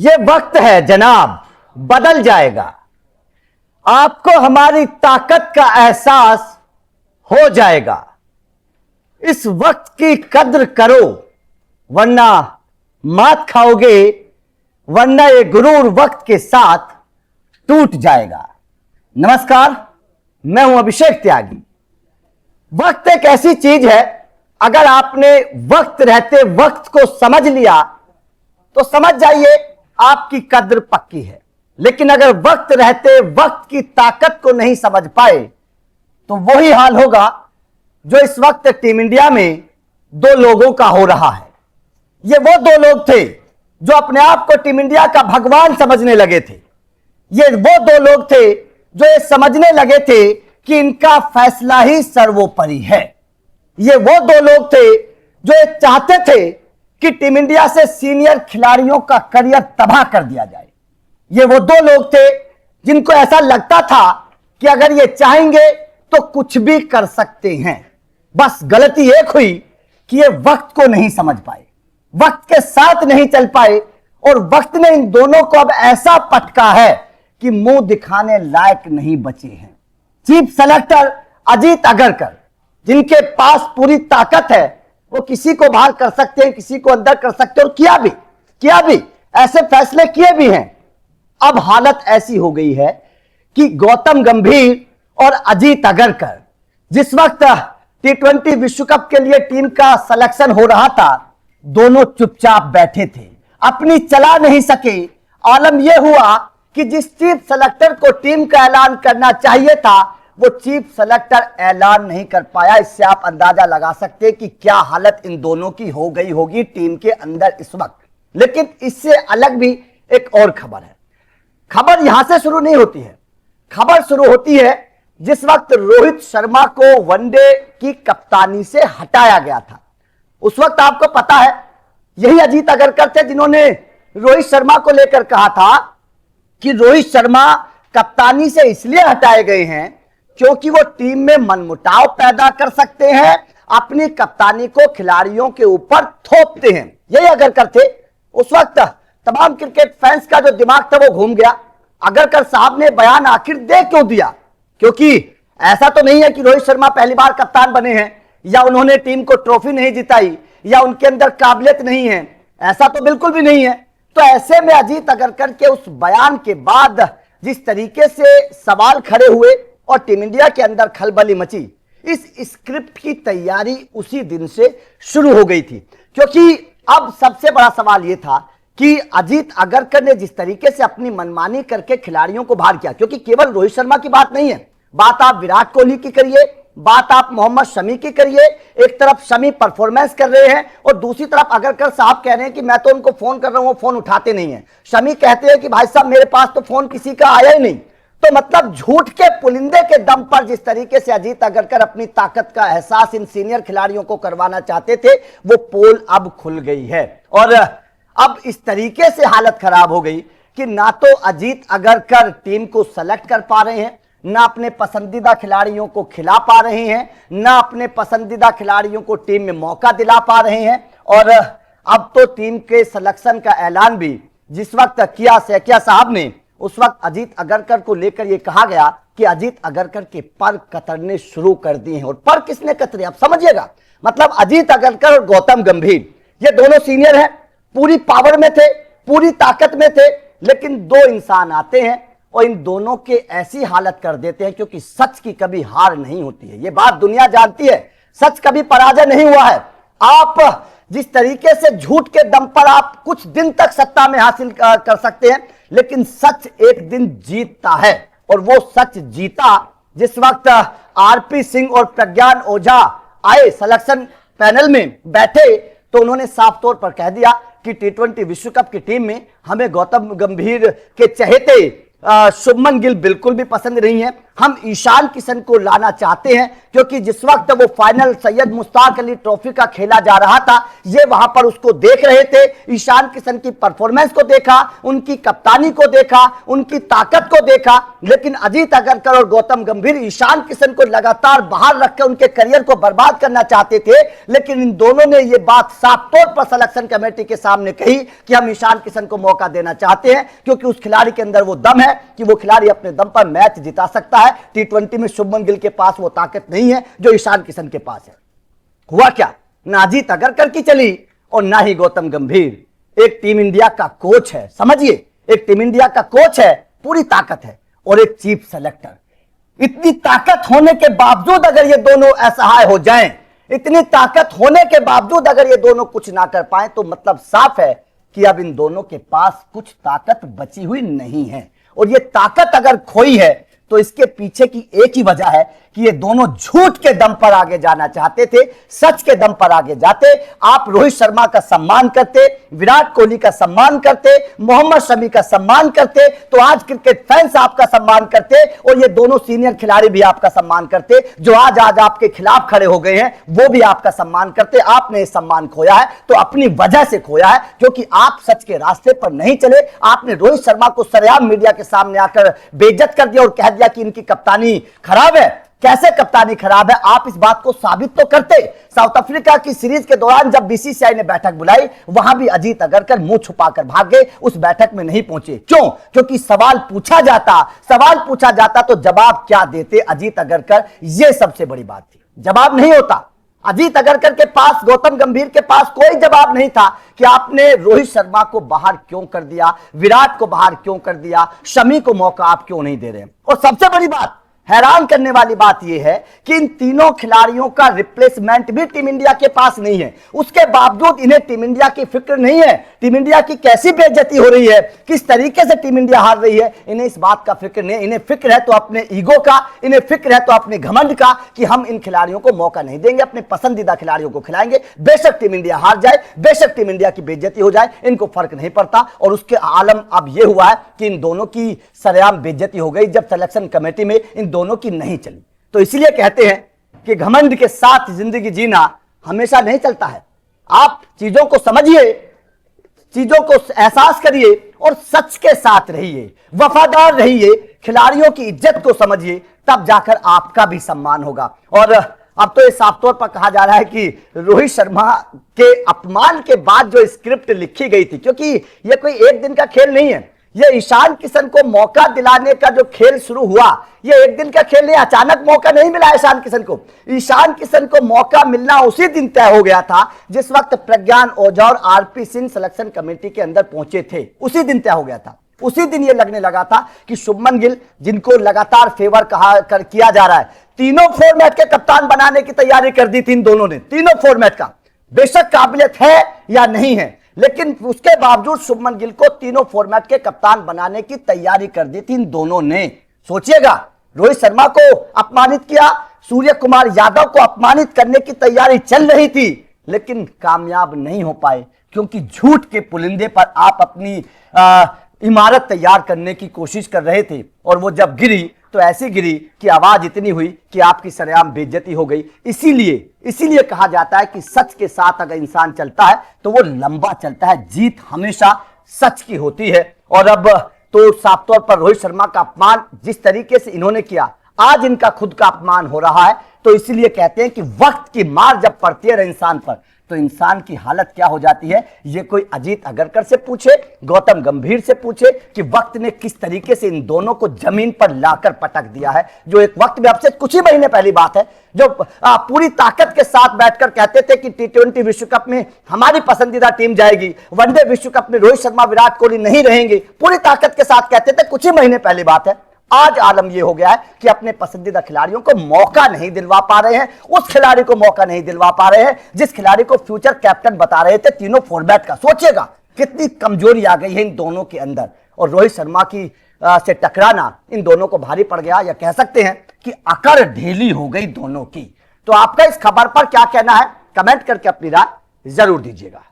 ये वक्त है जनाब, बदल जाएगा। आपको हमारी ताकत का एहसास हो जाएगा। इस वक्त की कद्र करो वरना मात खाओगे, वरना ये गुरूर वक्त के साथ टूट जाएगा। नमस्कार, मैं हूं अभिषेक त्यागी। वक्त एक ऐसी चीज है, अगर आपने वक्त रहते वक्त को समझ लिया तो समझ जाइए आपकी कद्र पक्की है। लेकिन अगर वक्त रहते वक्त की ताकत को नहीं समझ पाए तो वही हाल होगा जो इस वक्त टीम इंडिया में दो लोगों का हो रहा है। ये वो दो लोग थे जो अपने आप को टीम इंडिया का भगवान समझने लगे थे। ये वो दो लोग थे जो ये समझने लगे थे कि इनका फैसला ही सर्वोपरि है। ये वो दो लोग थे जो ये चाहते थे कि टीम इंडिया से सीनियर खिलाड़ियों का करियर तबाह कर दिया जाए। ये वो दो लोग थे जिनको ऐसा लगता था कि अगर ये चाहेंगे तो कुछ भी कर सकते हैं। बस गलती एक हुई कि ये वक्त को नहीं समझ पाए, वक्त के साथ नहीं चल पाए, और वक्त ने इन दोनों को अब ऐसा पटका है कि मुंह दिखाने लायक नहीं बचे हैं। चीफ सेलेक्टर अजीत अगरकर, जिनके पास पूरी ताकत है, वो किसी को बाहर कर सकते हैं, किसी को अंदर कर सकते हैं, और किया भी ऐसे फैसले किए भी हैं। अब हालत ऐसी हो गई है कि गौतम गंभीर और अजीत अगरकर, जिस वक्त T20 विश्व कप के लिए टीम का सिलेक्शन हो रहा था, दोनों चुपचाप बैठे थे, अपनी चला नहीं सके। आलम यह हुआ कि जिस चीफ सेलेक्टर को टीम का ऐलान करना चाहिए था, वो चीफ सेलेक्टर ऐलान नहीं कर पाया। इससे आप अंदाजा लगा सकते हैं कि क्या हालत इन दोनों की हो गई होगी टीम के अंदर इस वक्त। लेकिन इससे अलग भी एक और खबर है। खबर यहां से शुरू नहीं होती है, खबर शुरू होती है जिस वक्त रोहित शर्मा को वनडे की कप्तानी से हटाया गया था। उस वक्त आपको पता है यही अजीत अगरकर थे जिन्होंने रोहित शर्मा को लेकर कहा था कि रोहित शर्मा कप्तानी से इसलिए हटाए गए हैं क्योंकि वो टीम में मनमुटाव पैदा कर सकते हैं, अपनी कप्तानी को खिलाड़ियों के ऊपर थोपते हैं। यही अगरकर थे। उस वक्त तमाम क्रिकेट फैंस का जो दिमाग था वो घूम गया। अगरकर साहब ने बयान आखिर दे क्यों दिया? क्योंकि ऐसा तो नहीं है कि रोहित शर्मा पहली बार कप्तान बने हैं, या उन्होंने टीम को ट्रॉफी नहीं जिताई, या उनके अंदर काबिलियत नहीं है, ऐसा तो बिल्कुल भी नहीं है। तो ऐसे में अजीत अगरकर के उस बयान के बाद जिस तरीके से सवाल खड़े हुए और टीम इंडिया के अंदर खलबली मची, इस स्क्रिप्ट की तैयारी उसी दिन से शुरू हो गई थी। क्योंकि अब सबसे बड़ा सवाल यह था कि अजीत अगरकर ने जिस तरीके से अपनी मनमानी करके खिलाड़ियों को बाहर किया, क्योंकि केवल रोहित शर्मा की बात नहीं है, बात आप विराट कोहली की करिए, बात आप मोहम्मद शमी की करिए। एक तरफ शमी परफॉर्मेंस कर रहे हैं और दूसरी तरफ अगरकर साहब कह रहे हैं कि मैं तो उनको फोन कर रहा हूं, वो फोन उठाते नहीं है। शमी कहते हैं कि भाई साहब मेरे पास तो फोन किसी का आया ही नहीं। तो मतलब झूठ के पुलिंदे के दम पर जिस तरीके से अजीत अगरकर अपनी ताकत का एहसास इन सीनियर खिलाड़ियों को करवाना चाहते थे, वो पोल अब खुल गई है। और अब इस तरीके से हालत खराब हो गई कि ना तो अजीत अगरकर टीम को सेलेक्ट कर पा रहे हैं, ना अपने पसंदीदा खिलाड़ियों को खिला पा रहे हैं, ना अपने पसंदीदा खिलाड़ियों को टीम में मौका दिला पा रहे हैं। और अब तो टीम के सिलेक्शन का ऐलान भी जिस वक्त किया सैकिया साहब ने, उस वक्त अजीत अगरकर को लेकर यह कहा गया कि अजीत अगरकर के पर कतरने शुरू कर दिए हैं। और पर किसने कतरे आप समझिएगा, मतलब अजीत अगरकर और गौतम गंभीर ये दोनों सीनियर हैं, पूरी पावर में थे, पूरी ताकत में थे। लेकिन दो इंसान आते हैं और इन दोनों के ऐसी हालत कर देते हैं, क्योंकि सच की कभी हार नहीं होती है, ये बात दुनिया जानती है। सच कभी पराजय नहीं हुआ है। आप जिस तरीके से झूठ के दम पर आप कुछ दिन तक सत्ता में हासिल कर सकते हैं, लेकिन सच एक दिन जीतता है। और वो सच जीता जिस वक्त आरपी सिंह और प्रज्ञान ओझा आए सिलेक्शन पैनल में बैठे, तो उन्होंने साफ तौर पर कह दिया कि T20 विश्व कप की टीम में हमें गौतम गंभीर के चहेते शुभमन गिल बिल्कुल भी पसंद नहीं है, हम ईशान किशन को लाना चाहते हैं, क्योंकि जिस वक्त वो फाइनल सैयद मुश्ताक अली ट्रॉफी का खेला जा रहा था, ये वहां पर उसको देख रहे थे, ईशान किशन की परफॉर्मेंस को देखा, उनकी कप्तानी को देखा, उनकी ताकत को देखा। लेकिन अजीत अगरकर और गौतम गंभीर ईशान किशन को लगातार बाहर रखकर उनके करियर को बर्बाद करना चाहते थे। लेकिन इन दोनों ने ये बात साफ तौर पर सिलेक्शन कमेटी के सामने कही कि हम ईशान किशन को मौका देना चाहते हैं, क्योंकि उस खिलाड़ी के अंदर वो दम है कि वो खिलाड़ी अपने दम पर मैच जिता सकता है। टी20 में शुभमन गिल के पास वो ताकत नहीं है जो ईशान किशन के पास है। हुआ क्या, ना अजीत अगरकर की चली और ना ही गौतम गंभीर। एक टीम इंडिया का कोच है, समझिए, एक टीम इंडिया का कोच है, पूरी ताकत है, और एक चीफ सेलेक्टर। इतनी ताकत होने के बावजूद अगर ये दोनों असहाय हो जाएं, इतनी ताकत होने के बावजूद अगर ये दोनों कुछ ना कर पाए, तो मतलब साफ है कि अब इन दोनों के पास कुछ ताकत बची हुई नहीं है। और ये ताकत अगर खोई है तो इसके पीछे की एक ही वजह है कि ये दोनों झूठ के दम पर आगे जाना चाहते थे, सच के दम पर आगे जाते। आप रोहित शर्मा का सम्मान करते, विराट कोहली का सम्मान करते, मोहम्मद शमी का सम्मान करते, तो आज क्रिकेट फैंस आपका सम्मान करते, और ये दोनों सीनियर खिलाड़ी भी आपका सम्मान करते। जो आज आपके खिलाफ खड़े हो गए हैं वो भी आपका सम्मान करते। आपने सम्मान खोया है तो अपनी वजह से खोया है, क्योंकि आप सच के रास्ते पर नहीं चले। आपने रोहित शर्मा को सरेआम मीडिया के सामने आकर बेइज्जत कर दिया और कह दिया कि इनकी कप्तानी खराब है। कैसे कप्तानी खराब है, आप इस बात को साबित तो करते। साउथ अफ्रीका की सीरीज के दौरान जब बीसीसीआई ने बैठक बुलाई, वहां भी अजीत अगरकर मुंह छुपाकर भाग गए, उस बैठक में नहीं पहुंचे। क्यों? क्योंकि सवाल पूछा जाता तो जवाब क्या देते अजीत अगरकर, यह सबसे बड़ी बात थी। जवाब नहीं होता। अजीत अगरकर के पास, गौतम गंभीर के पास कोई जवाब नहीं था कि आपने रोहित शर्मा को बाहर क्यों कर दिया, विराट को बाहर क्यों कर दिया, शमी को मौका आप क्यों नहीं दे रहे। और सबसे बड़ी बात, हैरान करने वाली बात यह है कि इन तीनों खिलाड़ियों का रिप्लेसमेंट भी टीम इंडिया के पास नहीं है। उसके बावजूद इन्हें टीम इंडिया की फिक्र नहीं है। टीम इंडिया की कैसी बेइज्जती हो रही है, किस तरीके से टीम इंडिया हार रही है, इन्हें इस बात का फिक्र नहीं। इन्हें फिक्र है तो अपने ईगो का, इन्हें फिक्र है तो अपने घमंड का कि हम इन खिलाड़ियों को मौका नहीं देंगे, अपने पसंदीदा खिलाड़ियों को खिलाएंगे। बेशक टीम इंडिया हार जाए, बेशक टीम इंडिया की बेइज्जती हो जाए, इनको फर्क नहीं पड़ता। और उसके आलम अब यह हुआ है कि इन दोनों की सरेआम बेइज्जती हो गई जब सिलेक्शन कमेटी में इन दोनों की नहीं चली। तो इसलिए कहते हैं कि घमंड के साथ जिंदगी जीना हमेशा नहीं चलता है। आप चीजों को समझिए, चीजों को एहसास करिए और सच के साथ रहिए, वफादार रहिए, खिलाड़ियों की इज्जत को समझिए, तब जाकर आपका भी सम्मान होगा। और अब तो ये साफ तौर पर कहा जा रहा है कि रोहित शर्मा के अपमान के बाद जो स्क्रिप्ट लिखी गई थी, क्योंकि यह कोई एक दिन का खेल नहीं है, ये ईशान किशन को मौका दिलाने का जो खेल शुरू हुआ, ये एक दिन का खेल नहीं। अचानक मौका नहीं मिला ईशान किशन को। ईशान किशन को मौका मिलना उसी दिन तय हो गया था जिस वक्त प्रज्ञान ओझा और आरपी सिंह सिलेक्शन कमेटी के अंदर पहुंचे थे। उसी दिन तय हो गया था। उसी दिन ये लगने लगा था कि शुभमन गिल, जिनको लगातार फेवर किया जा रहा है, तीनों फॉर्मेट के कप्तान बनाने की तैयारी कर दी थी इन दोनों ने। तीनों फॉर्मेट का बेशक काबिलियत है या नहीं है, लेकिन उसके बावजूद शुभमन गिल को तीनों फॉर्मेट के कप्तान बनाने की तैयारी कर दी थी इन दोनों ने। सोचिएगा, रोहित शर्मा को अपमानित किया, सूर्य कुमार यादव को अपमानित करने की तैयारी चल रही थी, लेकिन कामयाब नहीं हो पाए, क्योंकि झूठ के पुलिंदे पर आप अपनी इमारत तैयार करने की कोशिश कर रहे थे। और वो जब गिरी तो ऐसी गिरी कि आवाज इतनी हुई कि आपकी सरेआम बेइज्जती हो गई। इसीलिए कहा जाता है कि सच के साथ अगर इंसान चलता है तो वो लंबा चलता है। जीत हमेशा सच की होती है। और अब तो साफ तौर पर रोहित शर्मा का अपमान जिस तरीके से इन्होंने किया, आज इनका खुद का अपमान हो रहा है। तो इसीलिए कहते हैं कि वक्त की मार जब पड़ती है इंसान पर, तो इंसान की हालत क्या हो जाती है। ये कोई अजीत अगरकर से पूछे, गौतम गंभीर से पूछे कि वक्त ने किस तरीके से इन दोनों को जमीन पर लाकर पटक दिया है। जो एक वक्त में, अब से कुछ ही महीने पहली बात है, जो पूरी ताकत के साथ बैठकर कहते थे कि टी20 विश्व कप में हमारी पसंदीदा टीम जाएगी, वनडे विश्व कप में रोहित शर्मा विराट कोहली नहीं रहेंगे, पूरी ताकत के साथ कहते थे। कुछ ही महीने पहली बात है। आज आलम यह हो गया है कि अपने पसंदीदा खिलाड़ियों को मौका नहीं दिलवा पा रहे हैं, उस खिलाड़ी को मौका नहीं दिलवा पा रहे हैं जिस खिलाड़ी को फ्यूचर कैप्टन बता रहे थे तीनों फॉर्मेट का। सोचिएगा कितनी कमजोरी आ गई है इन दोनों के अंदर। और रोहित शर्मा की से टकराना इन दोनों को भारी पड़ गया, या कह सकते हैं कि अकड़ ढीली हो गई दोनों की। तो आपका इस खबर पर क्या कहना है, कमेंट करके अपनी राय जरूर दीजिएगा।